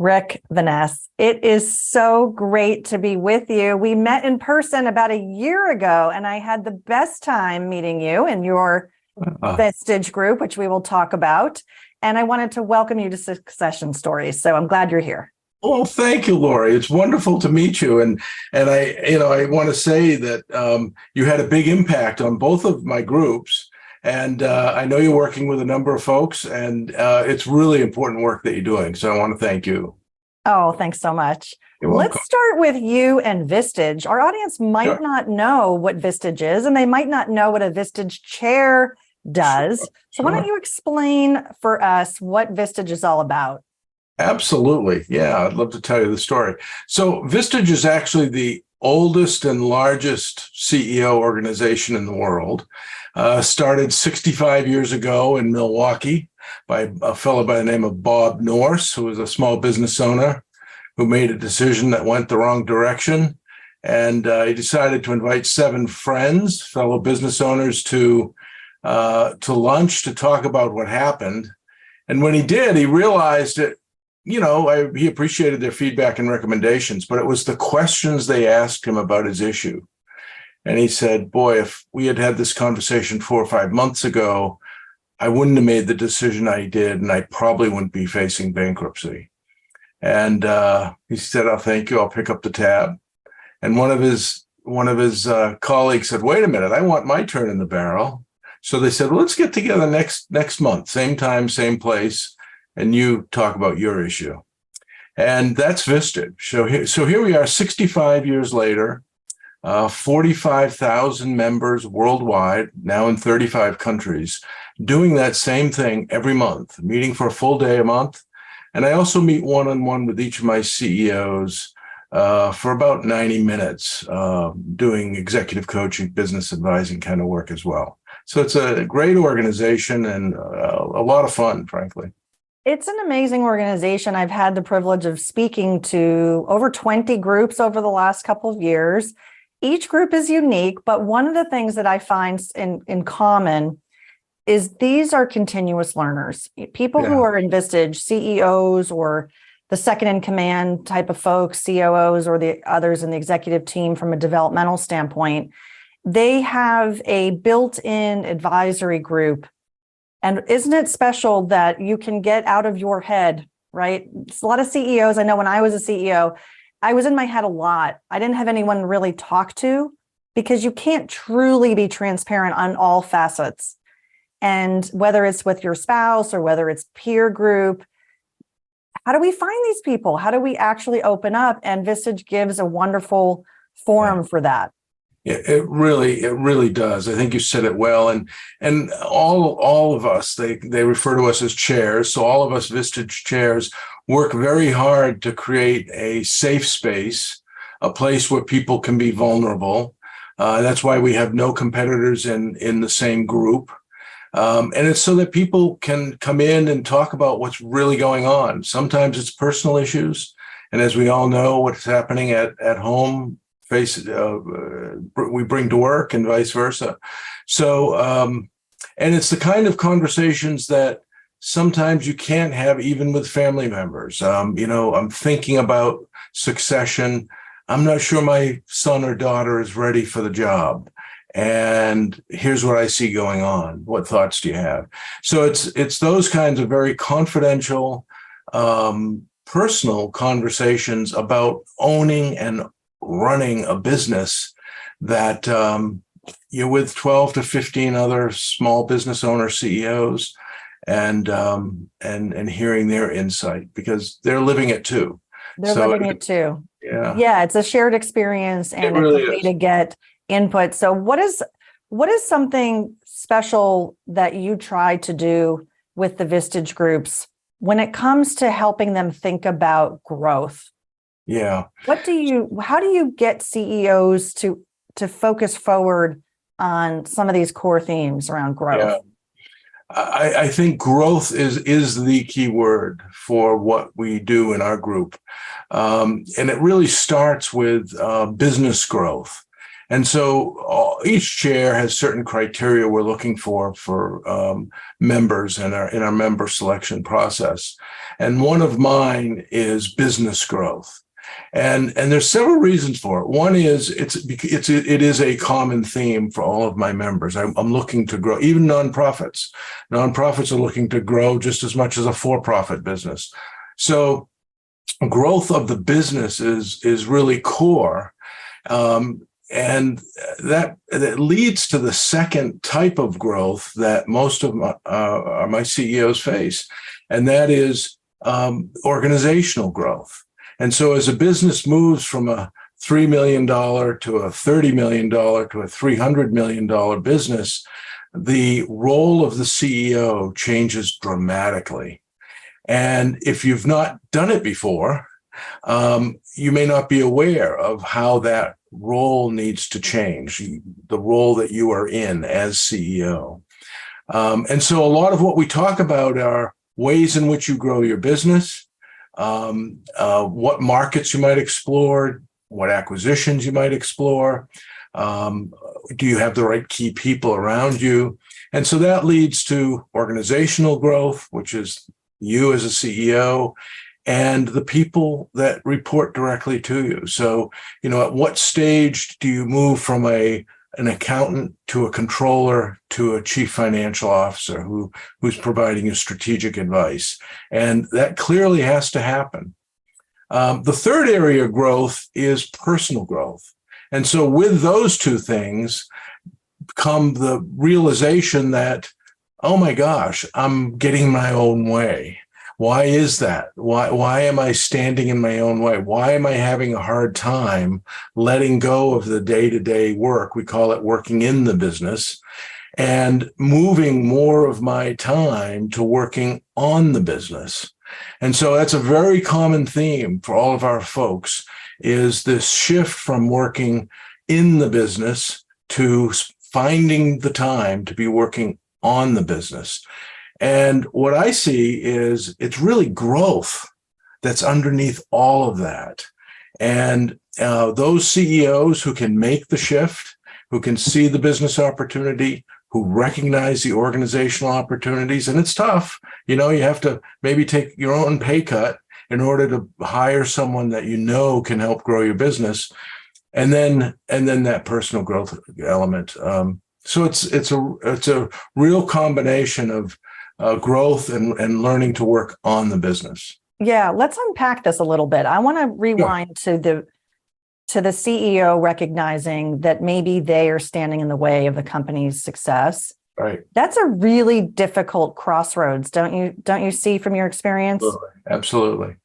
Rick Vanasse. It is so great to be with you. We met in person about a year ago, and I had the best time meeting you and your Vestige group, which we will talk about. And I wanted to welcome you to Succession Stories. So I'm glad you're here. Well, thank you, Laurie. It's wonderful to meet you. And I want to say that you had a big impact on both of my groups. And I know you're working with a number of folks, and it's really important work that you're doing. So I want to thank you. Oh, thanks so much. You're welcome. Let's start with you and Vestige. Our audience might not know what Vestige is, and they might not know what a Vestige chair does. So why don't you explain for us what Vestige is all about? Absolutely. Yeah, I'd love to tell you the story. So Vestige is actually the oldest and largest CEO organization in the world. Started 65 years ago in Milwaukee by a fellow by the name of Bob Norse, who was a small business owner who made a decision that went the wrong direction. And he decided to invite 7 friends, fellow business owners, to lunch to talk about what happened. And when he did, he realized that, he appreciated their feedback and recommendations, but it was the questions they asked him about his issue. And he said, boy, if we had had this conversation 4 or 5 months ago, I wouldn't have made the decision I did, and I probably wouldn't be facing bankruptcy. And he said, oh, thank you. I'll pick up the tab. And one of his colleagues said, wait a minute, I want my turn in the barrel. So they said, well, let's get together next month, same time, same place, and you talk about your issue. And that's Vestige. So here we are 65 years later, 45,000 members worldwide, now in 35 countries, doing that same thing every month, meeting for a full day a month. And I also meet one-on-one with each of my CEOs for about 90 minutes, doing executive coaching, business advising kind of work as well. So it's a great organization and a lot of fun, frankly. It's an amazing organization. I've had the privilege of speaking to over 20 groups over the last couple of years. Each group is unique, but one of the things that I find in common is these are continuous learners. People who are in Vestige, CEOs or the second in command type of folks, COOs or the others in the executive team from a developmental standpoint, they have a built-in advisory group. And isn't it special that you can get out of your head, right? It's a lot of CEOs. I know when I was a CEO, I was in my head a lot. I didn't have anyone to really talk to because you can't truly be transparent on all facets. And whether it's with your spouse or whether it's peer group, how do we find these people? How do we actually open up? And Vestige gives a wonderful forum for that. Yeah, it really does. I think you said it well. And all of us, they refer to us as chairs. So all of us Vestige chairs work very hard to create a safe space, a place where people can be vulnerable. That's why we have no competitors in the same group. And it's so that people can come in and talk about what's really going on. Sometimes it's personal issues. And as we all know, what's happening at home, we bring to work and vice versa. So, and it's the kind of conversations that sometimes you can't have even with family members. I'm thinking about succession. I'm not sure my son or daughter is ready for the job. And here's what I see going on. What thoughts do you have? So it's those kinds of very confidential, personal conversations about owning and running a business that you're with 12 to 15 other small business owner CEOs and hearing their insight because they're living it too. They're living it too. Yeah. Yeah, it's a shared experience and it's a way to get input. So what is something special that you try to do with the Vestige groups when it comes to helping them think about growth? Yeah. How do you get CEOs to focus forward on some of these core themes around growth? Yeah. I think growth is the key word for what we do in our group. And it really starts with business growth. And so each chair has certain criteria we're looking for members in our member selection process. And one of mine is business growth. And there's several reasons for it. One is it is a common theme for all of my members. I'm looking to grow, even nonprofits. Nonprofits are looking to grow just as much as a for-profit business. So growth of the business is really core. And that leads to the second type of growth that most of my CEOs face, and that is organizational growth. And so as a business moves from a $3 million to a $30 million to a $300 million business, the role of the CEO changes dramatically. And if you've not done it before, you may not be aware of how that role needs to change, the role that you are in as CEO. And so a lot of what we talk about are ways in which you grow your business, what markets you might explore, what acquisitions you might explore. Do you have the right key people around you? And so that leads to organizational growth, which is you as a CEO and the people that report directly to you. So, at what stage do you move from an accountant to a controller to a chief financial officer who's providing you strategic advice? And that clearly has to happen. The third area of growth is personal growth. And so with those two things come the realization that, oh my gosh, I'm getting my own way. Why is that? Why am I standing in my own way? Why am I having a hard time letting go of the day-to-day work? We call it working in the business, and moving more of my time to working on the business. And so that's a very common theme for all of our folks, is this shift from working in the business to finding the time to be working on the business. And what I see is it's really growth that's underneath all of that. And those CEOs who can make the shift, who can see the business opportunity, who recognize the organizational opportunities, and it's tough. You have to maybe take your own pay cut in order to hire someone that can help grow your business, and then that personal growth element. So it's a real combination of growth and learning to work on the business. Yeah, let's unpack this a little bit. I want to rewind to the CEO recognizing that maybe they are standing in the way of the company's success. Right. That's a really difficult crossroads, don't you see from your experience? Absolutely.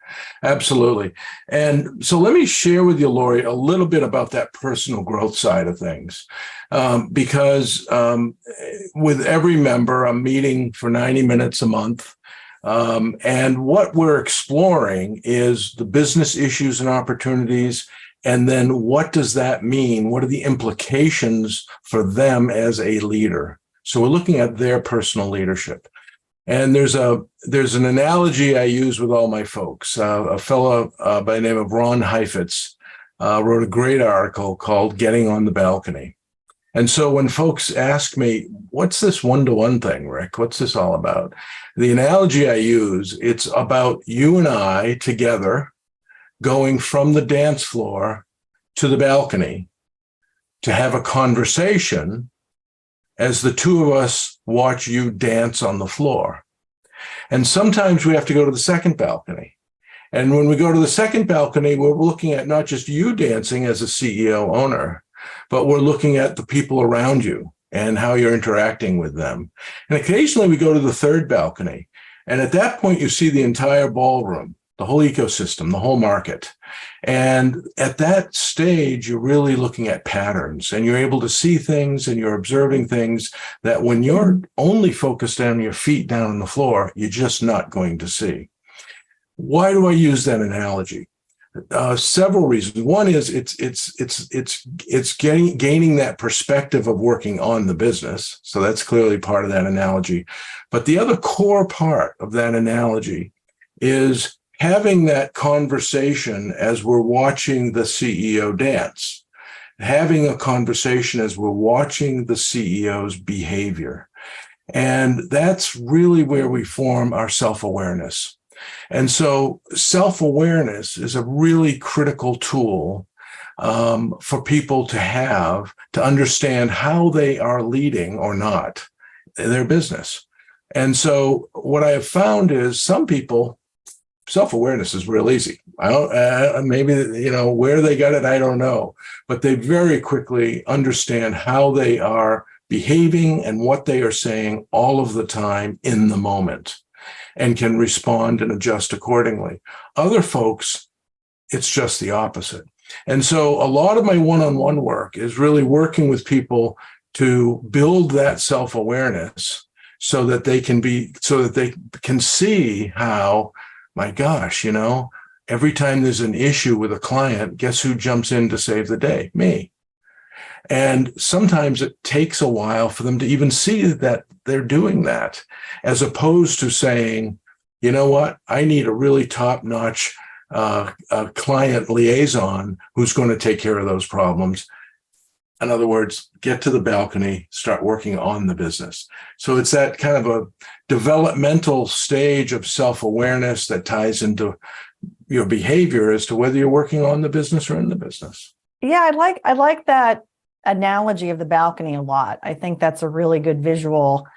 And so let me share with you, Laurie, a little bit about that personal growth side of things. Because with every member, I'm meeting for 90 minutes a month. And what we're exploring is the business issues and opportunities. And then what does that mean? What are the implications for them as a leader? So we're looking at their personal leadership. And there's an analogy I use with all my folks. A fellow by the name of Ron Heifetz wrote a great article called Getting on the Balcony. And so when folks ask me, what's this one-to-one thing, Rick? What's this all about? The analogy I use, it's about you and I together going from the dance floor to the balcony to have a conversation as the two of us watch you dance on the floor. And sometimes we have to go to the second balcony. And when we go to the second balcony, we're looking at not just you dancing as a CEO owner, but we're looking at the people around you and how you're interacting with them. And occasionally we go to the third balcony. And at that point, you see the entire ballroom, the whole ecosystem, the whole market. And at that stage, you're really looking at patterns, and you're able to see things and you're observing things that when you're only focused on your feet down on the floor, you're just not going to see. Why do I use that analogy? Several reasons. One is it's gaining that perspective of working on the business. So that's clearly part of that analogy. But the other core part of that analogy is having that conversation as we're watching the CEO dance. having a conversation as we're watching the CEO's behavior. And that's really where we form our self-awareness. And so self-awareness is a really critical tool for people to have to understand how they are leading or not their business. And so what I have found is some people, self-awareness is real easy. I don't, maybe, where they got it, I don't know, but they very quickly understand how they are behaving and what they are saying all of the time in the moment and can respond and adjust accordingly. Other folks, it's just the opposite. And so a lot of my one-on-one work is really working with people to build that self-awareness so that they can see how, my gosh, every time there's an issue with a client, guess who jumps in to save the day? Me. And sometimes it takes a while for them to even see that they're doing that, as opposed to saying, you know what, I need a really top-notch client liaison who's going to take care of those problems. In other words, get to the balcony, start working on the business. So it's that kind of a developmental stage of self-awareness that ties into your behavior as to whether you're working on the business or in the business. Yeah, I like that analogy of the balcony a lot. I think that's a really good visual.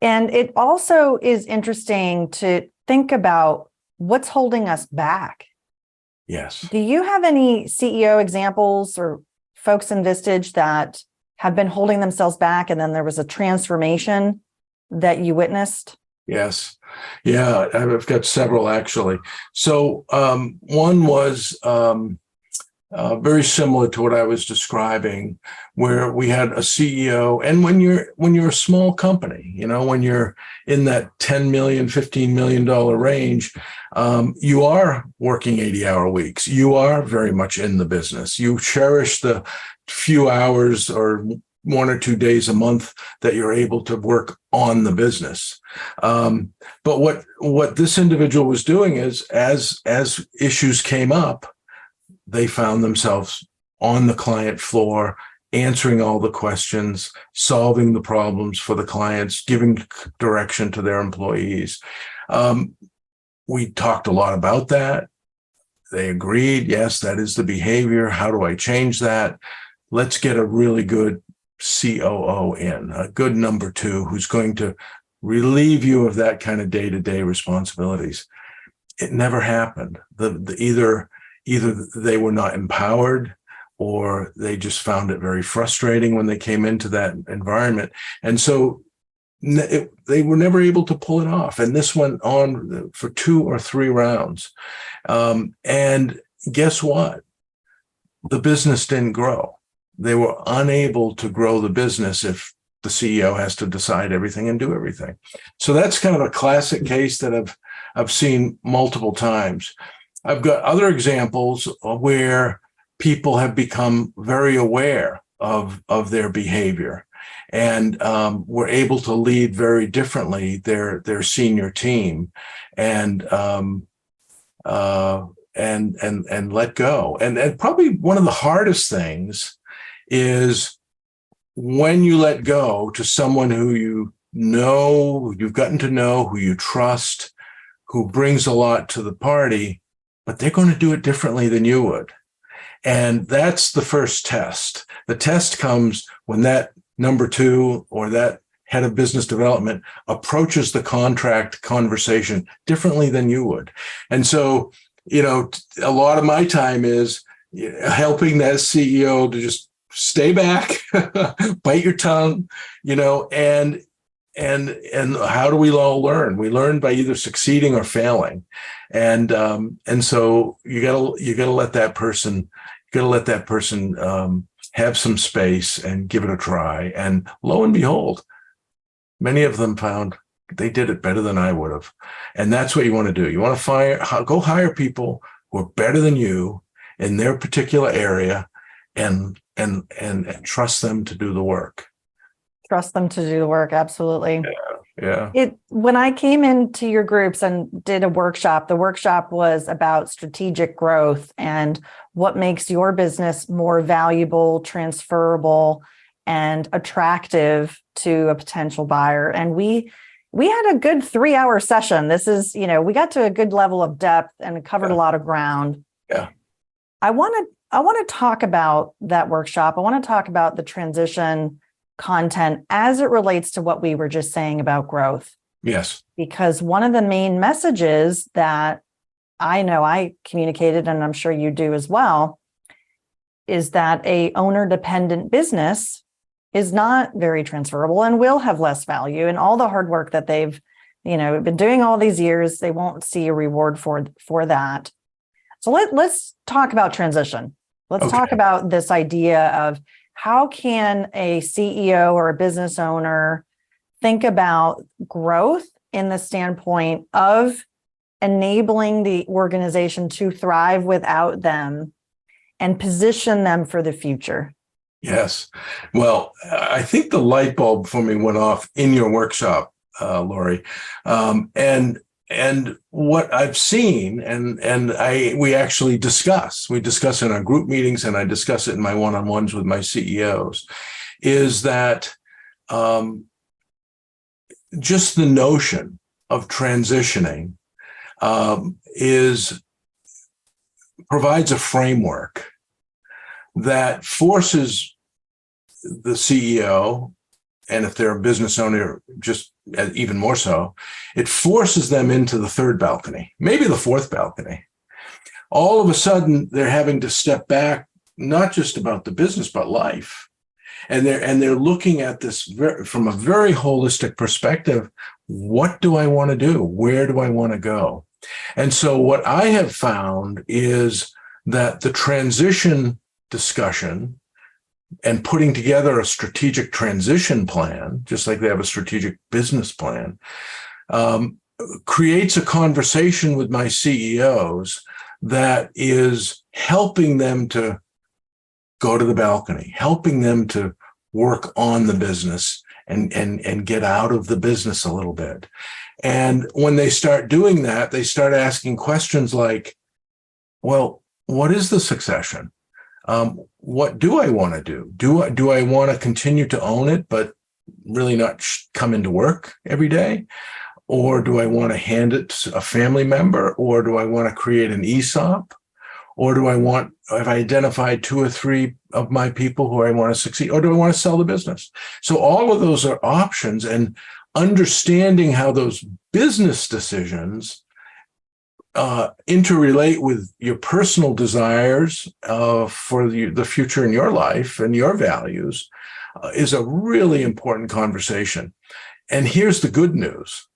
And it also is interesting to think about what's holding us back. Yes. Do you have any CEO examples or folks in Vistage that have been holding themselves back and then there was a transformation that you witnessed? Yes. Yeah, I've got several actually. So one was very similar to what I was describing, where we had a CEO. And when you're a small company, when you're in that $10 million, $15 million range, you are working 80-hour weeks. You are very much in the business. You cherish the few hours or 1 or 2 days a month that you're able to work on the business. But what this individual was doing is, as issues came up, they found themselves on the client floor, answering all the questions, solving the problems for the clients, giving direction to their employees. We talked a lot about that. They agreed, yes, that is the behavior. How do I change that? Let's get a really good COO in, a good number two who's going to relieve you of that kind of day-to-day responsibilities. It never happened. Either they were not empowered or they just found it very frustrating when they came into that environment. And so they were never able to pull it off. And this went on for 2 or 3 rounds. And guess what? The business didn't grow. They were unable to grow the business if the CEO has to decide everything and do everything. So that's kind of a classic case that I've seen multiple times. I've got other examples where people have become very aware of their behavior and were able to lead very differently their senior team and let go. And probably one of the hardest things is when you let go to someone who you've gotten to know, who you trust, who brings a lot to the party, but they're going to do it differently than you would. And that's the first test. The test comes when that number two or that head of business development approaches the contract conversation differently than you would. And so, a lot of my time is helping that CEO to just stay back, bite your tongue, and how do we all learn? We learn by either succeeding or failing. And so you gotta let that person have some space and give it a try. And lo and behold, many of them found they did it better than I would have. And that's what you want to do. You want to go hire people who are better than you in their particular area and trust them to do the work. Trust them to do the work. Absolutely. Yeah. Yeah. When I came into your groups and did a workshop, the workshop was about strategic growth and what makes your business more valuable, transferable, and attractive to a potential buyer. And we had a good 3-hour session. This is, we got to a good level of depth and covered a lot of ground. Yeah. I want to talk about that workshop. I want to talk about the transition content as it relates to what we were just saying about growth. Yes. Because one of the main messages that I know I communicated, and I'm sure you do as well, is that a owner-dependent business is not very transferable and will have less value. And all the hard work that they've, been doing all these years, they won't see a reward for that. So let's talk about transition. Let's talk about this idea of how can a CEO or a business owner think about growth in the standpoint of enabling the organization to thrive without them and position them for the future? Yes. Well, I think the light bulb for me went off in your workshop, Laurie. And what I've seen, we actually discuss in our group meetings, and I discuss it in my one-on-ones with my CEOs, is that just the notion of transitioning provides a framework that forces the CEO, and if they're a business owner, just even more so, it forces them into the third balcony, maybe the fourth balcony. All of a sudden, they're having to step back, not just about the business, but life. And they're looking at this from a very holistic perspective. What do I want to do? Where do I want to go? And so what I have found is that the transition discussion and putting together a strategic transition plan, just like they have a strategic business plan, creates a conversation with my CEOs that is helping them to go to the balcony, helping them to work on the business and get out of the business a little bit. And when they start doing that, they start asking questions like, well, what is the succession? What do I want to do? Do I want to continue to own it, but really not come into work every day? Or do I want to hand it to a family member? Or do I want to create an ESOP? Or have I identified 2 or 3 of my people who I want to succeed? Or do I want to sell the business? So all of those are options, and understanding how those business decisions interrelate with your personal desires for the future in your life and your values is a really important conversation. And here's the good news.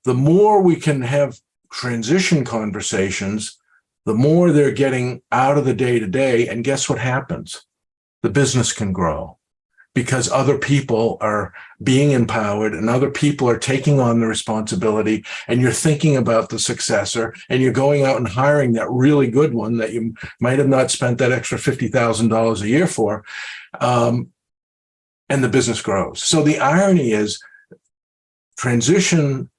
The more we can have transition conversations, the more they're getting out of the day-to-day. And guess what happens? The business can grow because other people are being empowered and other people are taking on the responsibility, and you're thinking about the successor, and you're going out and hiring that really good one that you might have not spent that extra $50,000 a year for, and the business grows. So the irony is transition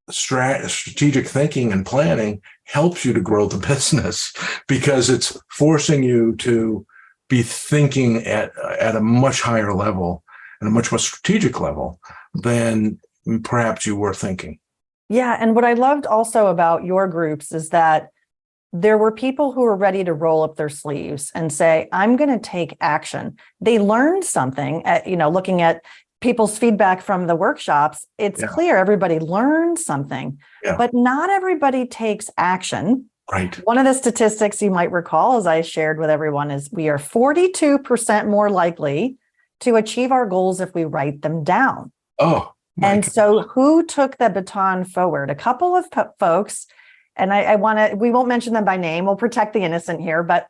strategic thinking and planning helps you to grow the business because it's forcing you to be thinking at a much higher level and a much more strategic level than perhaps you were thinking. Yeah. And what I loved also about your groups is that there were people who were ready to roll up their sleeves and say, I'm going to take action. They learned something looking at people's feedback from the workshops. It's clear everybody learned something, but not everybody takes action. Right. One of the statistics you might recall, as I shared with everyone, is we are 42% more likely to achieve our goals if we write them down. Oh, and so who took the baton forward? A couple of folks, and we won't mention them by name. We'll protect the innocent here, but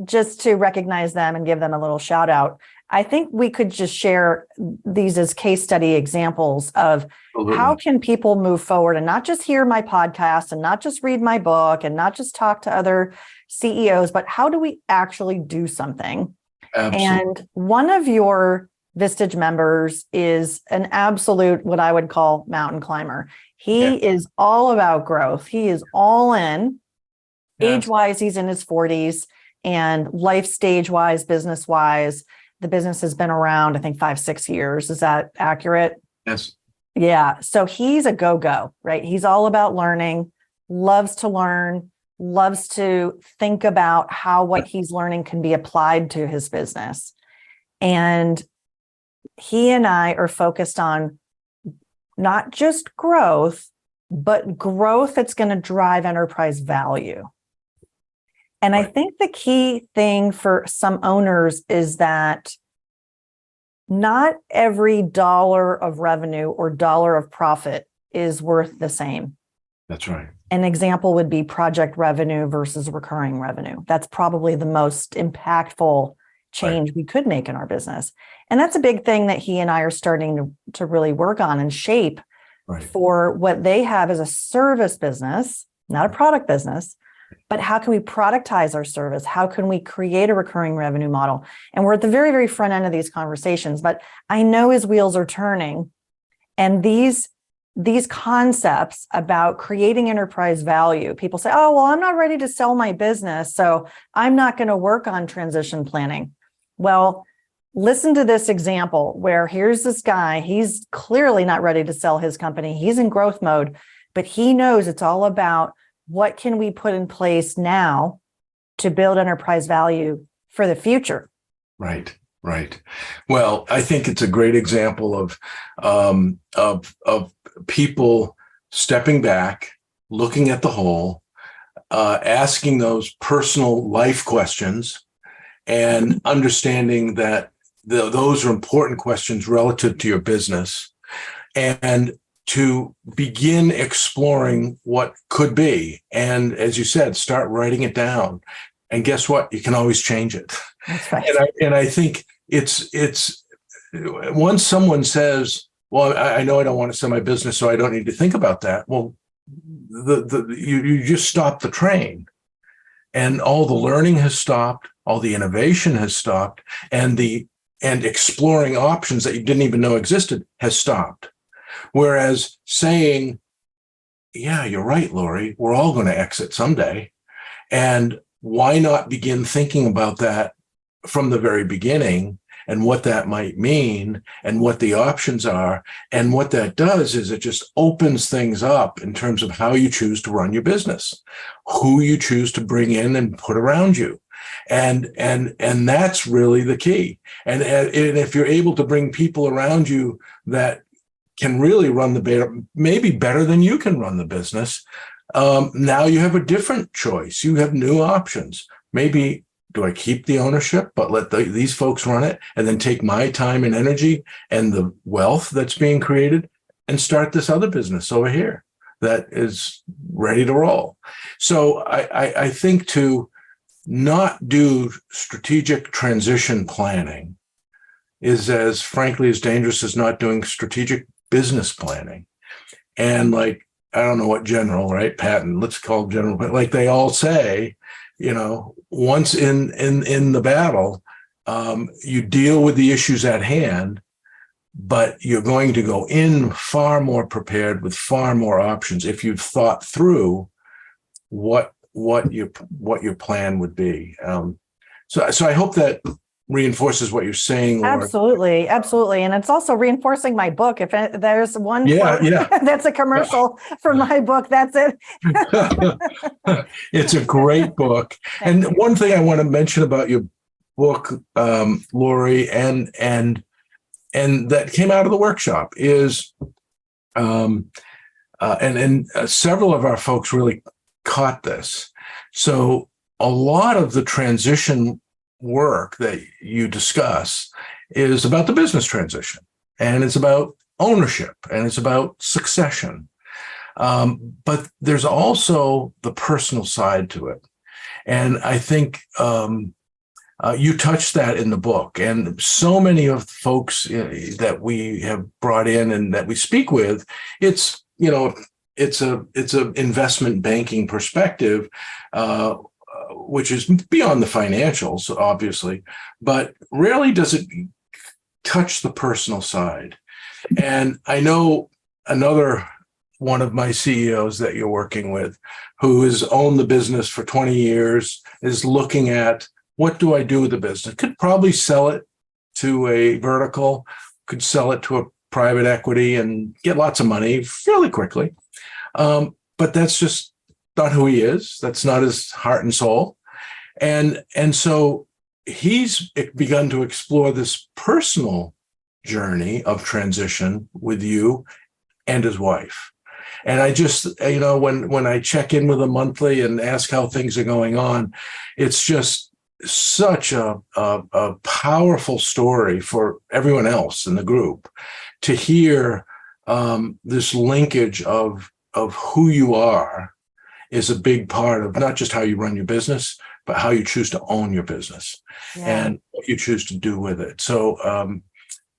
just to recognize them and give them a little shout out. I think we could just share these as case study examples of how can people move forward and not just hear my podcast and not just read my book and not just talk to other CEOs, but how do we actually do something? Absolutely. And one of your Vistage members is an absolute, what I would call mountain climber. He is all about growth. He is all in. Age-wise, he's in his 40s, and life stage-wise, business-wise, the business has been around, I think, 5-6 years. Is that accurate? Yes. Yeah. So he's a go-go, right? He's all about learning, loves to learn, loves to think about how what he's learning can be applied to his business. And he and I are focused on not just growth, but growth that's going to drive enterprise value. And I think the key thing for some owners is that not every dollar of revenue or dollar of profit is worth the same. That's right. An example would be project revenue versus recurring revenue. That's probably the most impactful change we could make in our business. And that's a big thing that he and I are starting to really work on and shape for what they have as a service business, not a product business. But how can we productize our service? How can we create a recurring revenue model? And we're at the very, very front end of these conversations, but I know his wheels are turning. And these concepts about creating enterprise value, people say, oh, well, I'm not ready to sell my business, so I'm not going to work on transition planning. Well, listen to this example where here's this guy, he's clearly not ready to sell his company. He's in growth mode, but he knows it's all about what can we put in place now to build enterprise value for the future? Right. Well, I think it's a great example of people stepping back, looking at the whole, asking those personal life questions, and understanding that those are important questions relative to your business, and to begin exploring what could be. And as you said, start writing it down. And guess what? You can always change it. That's right. And I think it's once someone says, well, I know I don't want to sell my business, so I don't need to think about that. Well, you just stop the train, and all the learning has stopped, all the innovation has stopped, and exploring options that you didn't even know existed has stopped. Whereas saying, yeah, you're right, Laurie, we're all going to exit someday. And why not begin thinking about that from the very beginning, and what that might mean, and what the options are. And what that does is it just opens things up in terms of how you choose to run your business, who you choose to bring in and put around you. And that's really the key. And if you're able to bring people around you that can really run the maybe better than you can run the business, now you have a different choice. You have new options. Maybe, do I keep the ownership, but let these folks run it, and then take my time and energy and the wealth that's being created and start this other business over here that is ready to roll? So I think to not do strategic transition planning is frankly as dangerous as not doing strategic business planning. And I don't know what general, right? Patton, let's call general, but like they all say, once in the battle, you deal with the issues at hand, but you're going to go in far more prepared with far more options if you've thought through what your plan would be. So I hope that reinforces what you're saying. Absolutely. And it's also reinforcing my book. If there's one quote that's a commercial for my book, that's it. It's a great book. And one thing I want to mention about your book, Laurie, and that came out of the workshop is, and several of our folks really caught this. So a lot of the transition work that you discuss is about the business transition, and it's about ownership, and it's about succession. But there's also the personal side to it. And I think you touched that in the book. And so many of the folks that we have brought in and that we speak with, it's a investment banking perspective, which is beyond the financials, obviously, but rarely does it touch the personal side. And I know another one of my CEOs that you're working with who has owned the business for 20 years is looking at, what do I do with the business? Could probably sell it to a vertical, could sell it to a private equity and get lots of money fairly quickly. But that's just not who he is. That's not his heart and soul. And so he's begun to explore this personal journey of transition with you and his wife. And I just, when I check in with him monthly and ask how things are going on, it's just such a powerful story for everyone else in the group to hear this linkage of who you are is a big part of not just how you run your business, but how you choose to own your business and what you choose to do with it. So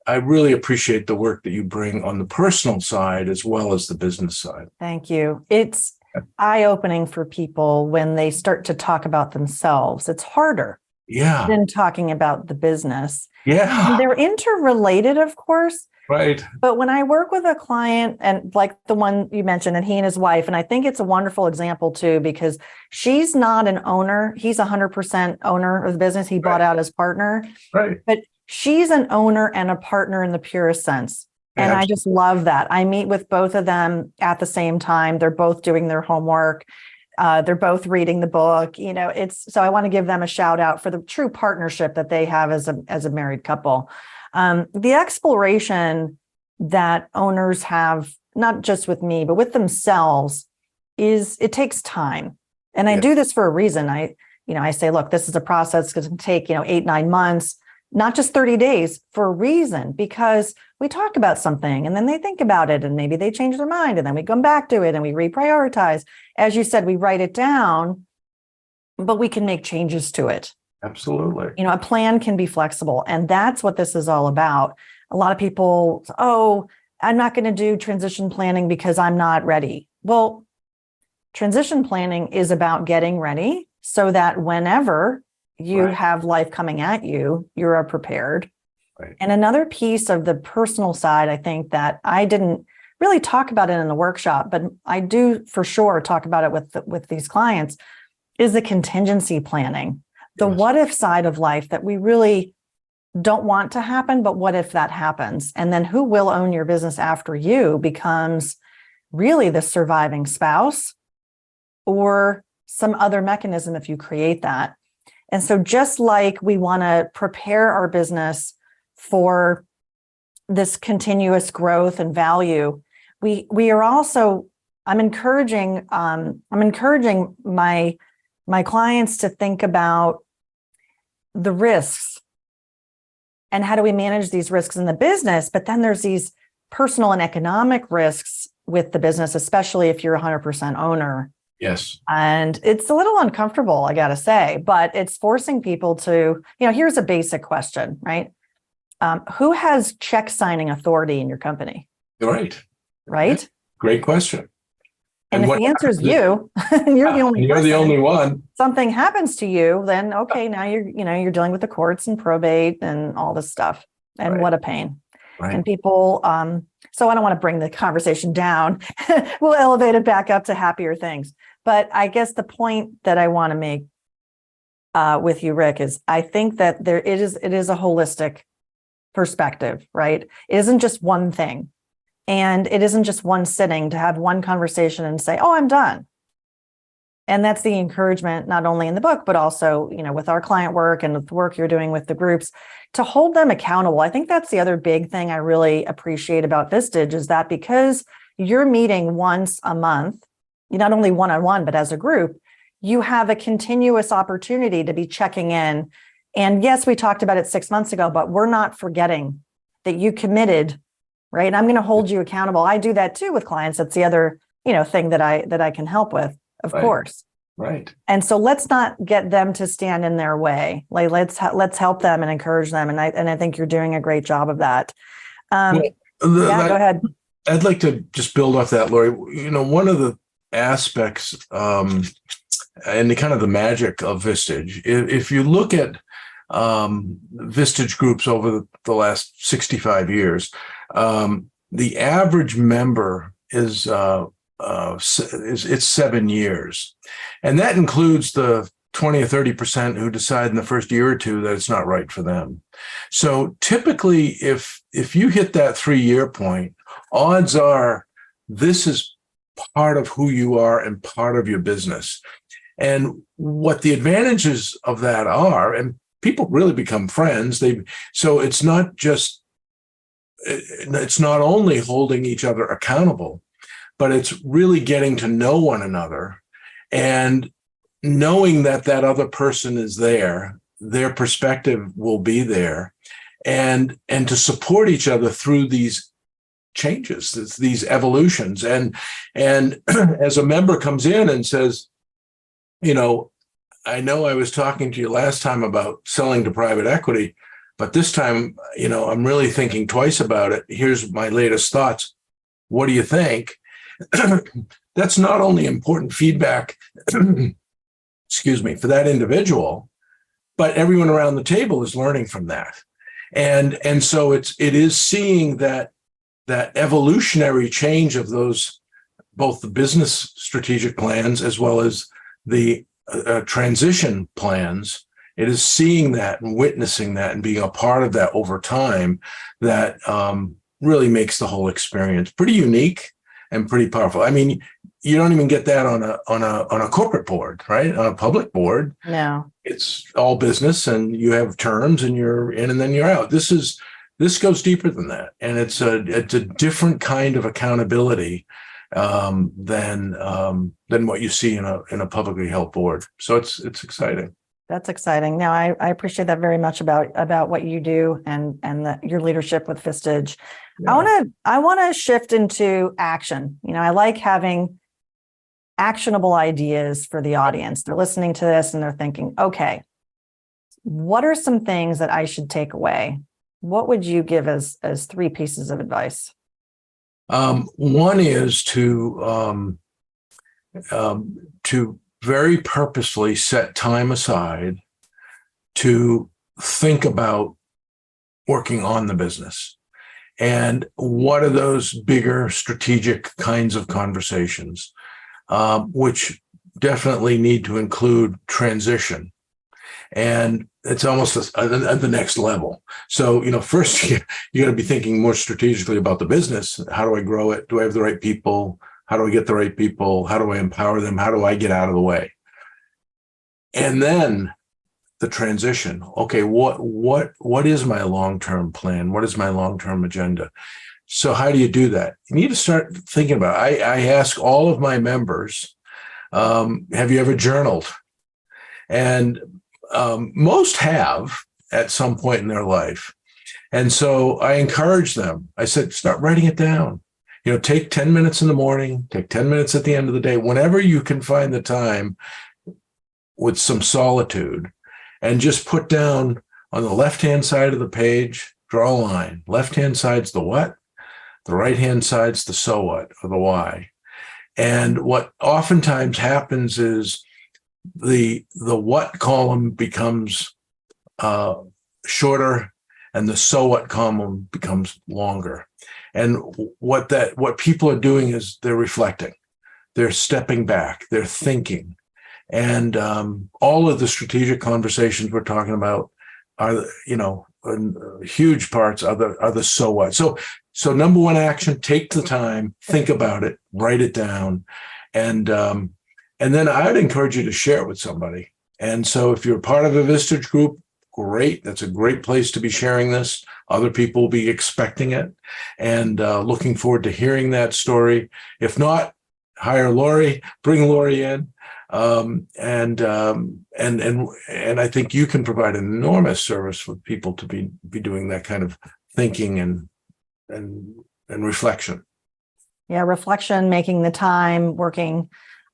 I really appreciate the work that you bring on the personal side as well as the business side. Thank you. It's eye-opening for people when they start to talk about themselves. It's harder than talking about the business. Yeah. They're interrelated, of course. Right. But when I work with a client, and like the one you mentioned, and he and his wife, and I think it's a wonderful example too, because she's not an owner. He's 100% owner of the business. He bought out his partner. Right. But she's an owner and a partner in the purest sense. And I just love that. I meet with both of them at the same time. They're both doing their homework. They're both reading the book. So I want to give them a shout out for the true partnership that they have as a married couple. The exploration that owners have, not just with me, but with themselves, it takes time. And I do this for a reason. I say, look, this is a process that's going to take, 8-9 months, not just 30 days, for a reason, because we talk about something and then they think about it and maybe they change their mind and then we come back to it and we reprioritize. As you said, we write it down, but we can make changes to it. Absolutely. A plan can be flexible, and that's what this is all about. A lot of people, I'm not going to do transition planning because I'm not ready. Well, transition planning is about getting ready so that whenever you have life coming at you, you're prepared. Right. And another piece of the personal side, I think that I didn't really talk about it in the workshop, but I do for sure talk about it with these clients, is the contingency planning. The what if side of life that we really don't want to happen, but what if that happens? And then who will own your business after you becomes really the surviving spouse or some other mechanism if you create that. And so just like we want to prepare our business for this continuous growth and value, we are also, I'm encouraging my clients to think about the risks and how do we manage these risks in the business. But then there's these personal and economic risks with the business, especially if you're 100% owner. Yes. And it's a little uncomfortable, I got to say, but it's forcing people to, here's a basic question, right? Who has check signing authority in your company? Right. Right? Great question. And if the answer is you, you're the only person. You're the only one. Something happens to you, then okay, now you're dealing with the courts and probate and all this stuff. And what a pain. Right. And people, so I don't want to bring the conversation down. We'll elevate it back up to happier things. But I guess the point that I want to make with you, Rick, is I think that it is a holistic perspective, right? It isn't just one thing. And it isn't just one sitting to have one conversation and say, oh, I'm done. And that's the encouragement, not only in the book, but also, with our client work and the work you're doing with the groups to hold them accountable. I think that's the other big thing I really appreciate about Vistage is that because you're meeting once a month, not only one-on-one, but as a group, you have a continuous opportunity to be checking in. And yes, we talked about it 6 months ago, but we're not forgetting that you committed, right? And I'm going to hold you accountable. I do that too with clients. That's the other, thing that I can help with, of course. Right. And so let's not get them to stand in their way. Like let's help them and encourage them. And I think you're doing a great job of that. Go ahead. I'd like to just build off that, Laurie. One of the aspects and the kind of the magic of Vistage, if you look at Vistage groups over the last 65 years. The average member is it's 7 years, and that includes the 20 or 30% who decide in the first year or two that it's not right for them. So typically, if you hit that 3-year point, odds are this is part of who you are and part of your business. And what the advantages of that are, and people really become friends. So it's not only holding each other accountable, but it's really getting to know one another and knowing that that other person is there, their perspective will be there, and to support each other through these changes, these evolutions. And as a member comes in and says, I know I was talking to you last time about selling to private equity, but this time, I'm really thinking twice about it. Here's my latest thoughts. What do you think? That's not only important feedback, excuse me, for that individual, but everyone around the table is learning from that. And so it is seeing that evolutionary change of those, both the business strategic plans as well as the transition plans. It is seeing that and witnessing that and being a part of that over time that really makes the whole experience pretty unique and pretty powerful. I mean, you don't even get that on a corporate board, right? On a public board. No. It's all business and you have terms and you're in and then you're out. This goes deeper than that. And it's a different kind of accountability than what you see in a publicly held board. So it's exciting. That's exciting. Now, I appreciate that very much about what you do and your leadership with Vistage. Yeah. I want to shift into action. I like having actionable ideas for the audience. They're listening to this and they're thinking, okay, what are some things that I should take away? What would you give as 3 pieces of advice? One is to very purposefully set time aside to think about working on the business. And what are those bigger strategic kinds of conversations, which definitely need to include transition. And it's almost at the next level. So, first you got to be thinking more strategically about the business. How do I grow it? Do I have the right people? How do I get the right people? How do I empower them? How do I get out of the way? And then the transition. Okay, what is my long-term plan? What is my long-term agenda? So how do you do that? You need to start thinking about it. I ask all of my members, have you ever journaled? And most have at some point in their life. And so I encourage them. I said, start writing it down. Take 10 minutes in the morning, take 10 minutes at the end of the day, whenever you can find the time with some solitude, and just put down on the left-hand side of the page, draw a line. Left-hand side's the what, the right-hand side's the so what, or the why. And what oftentimes happens is the what column becomes shorter and the so what column becomes longer. And what people are doing is they're reflecting, they're stepping back, they're thinking. And all of the strategic conversations we're talking about are, huge parts are the so what. So number one action, take the time, think about it, write it down. And then I would encourage you to share it with somebody. And so if you're part of a Vistage group, great. That's a great place to be sharing this. Other people will be expecting it and looking forward to hearing that story. If not, hire Laurie, bring Laurie in. And I think you can provide an enormous service for people to be doing that kind of thinking and reflection. Yeah, reflection, making the time, working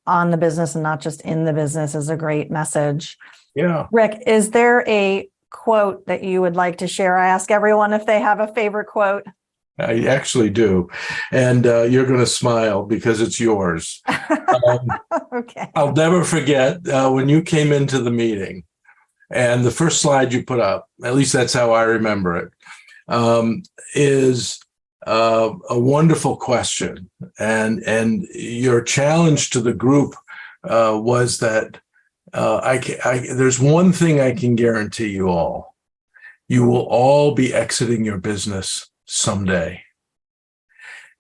on the business and not just in the business is a great message. Yeah. Rick, is there a quote that you would like to share? I ask everyone if they have a favorite quote. I actually do. And you're going to smile because it's yours. Okay. I'll never forget when you came into the meeting And the first slide you put up, at least that's how I remember it, is a wonderful question. And your challenge to the group was that there's one thing I can guarantee you all. You will all be exiting your business someday.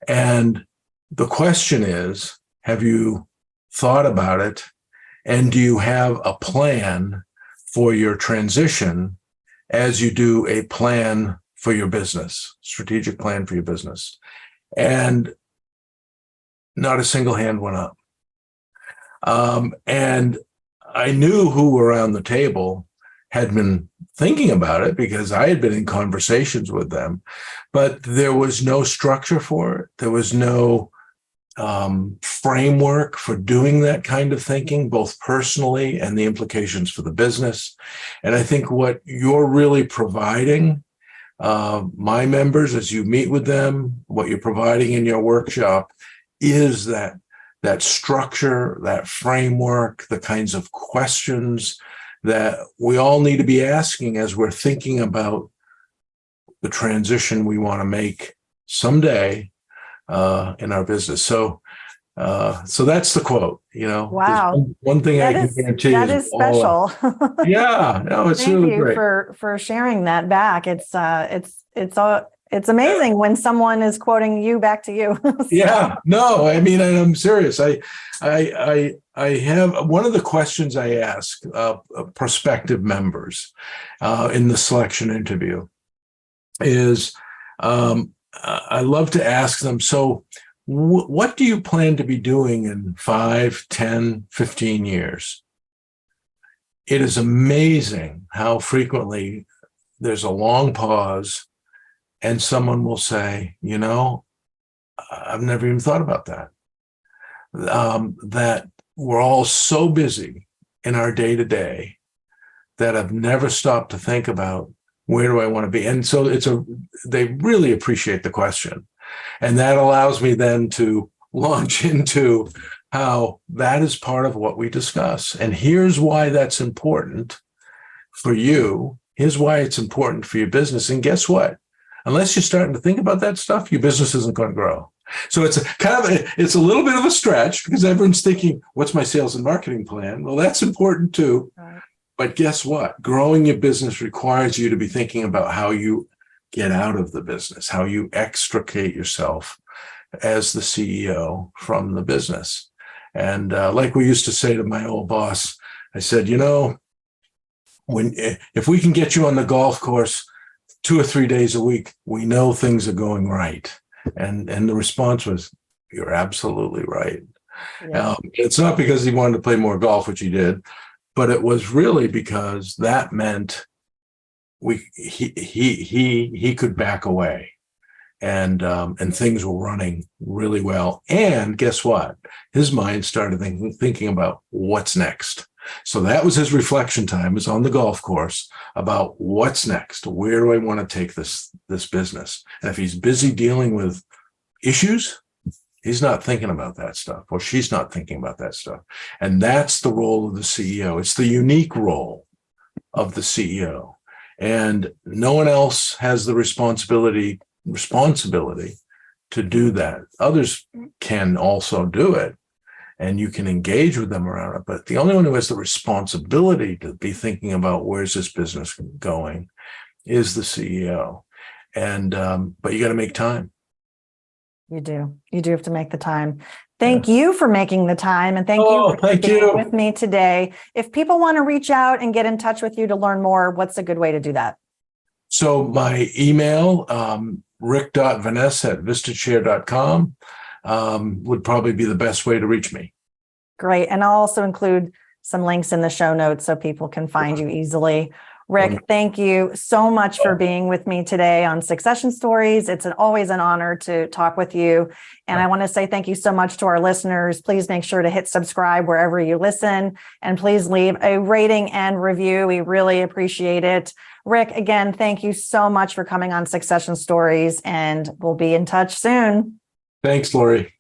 And the question is, have you thought about it? And do you have a plan for your transition as you do a plan for your business, strategic plan for your business? And not a single hand went up. And I knew who around the table had been thinking about it because I had been in conversations with them, but there was no structure for it. There was no framework for doing that kind of thinking, both personally and the implications for the business. And I think what you're really providing, my members, as you meet with them, what you're providing in your workshop is that structure, that framework, the kinds of questions that we all need to be asking as we're thinking about the transition we want to make someday in our business. So that's the quote. Wow. One thing I can guarantee that is special. Yeah, no, it's Thank really you great for sharing that back. It's amazing when someone is quoting you back to you. Yeah, no, I mean, I'm serious. I have one of the questions I ask prospective members in the selection interview is I love to ask them, so what do you plan to be doing in 5, 10, 15 years? It is amazing how frequently there's a long pause and someone will say, I've never even thought about that. That we're all so busy in our day-to-day that I've never stopped to think about, where do I want to be? And so they really appreciate the question. And that allows me then to launch into how that is part of what we discuss. And here's why that's important for you. Here's why it's important for your business. And guess what? Unless you're starting to think about that stuff, your business isn't going to grow. So it's a little bit of a stretch because everyone's thinking, what's my sales and marketing plan? Well, that's important too. Right. But guess what? Growing your business requires you to be thinking about how you get out of the business, how you extricate yourself as the CEO from the business. And like we used to say to my old boss, I said, if we can get you on the golf course 2 or 3 days a week, we know things are going right. And the response was, you're absolutely right. Yeah. It's not because he wanted to play more golf, which he did, but it was really because that meant he could back away, and things were running really well. And guess what? His mind started thinking about what's next. So that was his reflection time, is on the golf course about what's next. Where do I want to take this business? And if he's busy dealing with issues, he's not thinking about that stuff, or she's not thinking about that stuff. And that's the role of the CEO. It's the unique role of the CEO. And no one else has the responsibility to do that. Others can also do it, and you can engage with them around it. But the only one who has the responsibility to be thinking about where's this business going is the CEO. And but you got to make time. You do have to make the time. Thank you for making the time, and thank you for being with me today. If people want to reach out and get in touch with you to learn more, what's a good way to do that? So my email, Rick.Vanesse at vistashare.com, would probably be the best way to reach me. Great. And I'll also include some links in the show notes so people can find you easily. Rick, thank you so much for being with me today on Succession Stories. It's always an honor to talk with you. And I want to say thank you so much to our listeners. Please make sure to hit subscribe wherever you listen, and please leave a rating and review. We really appreciate it. Rick, again, thank you so much for coming on Succession Stories, and we'll be in touch soon. Thanks, Laurie.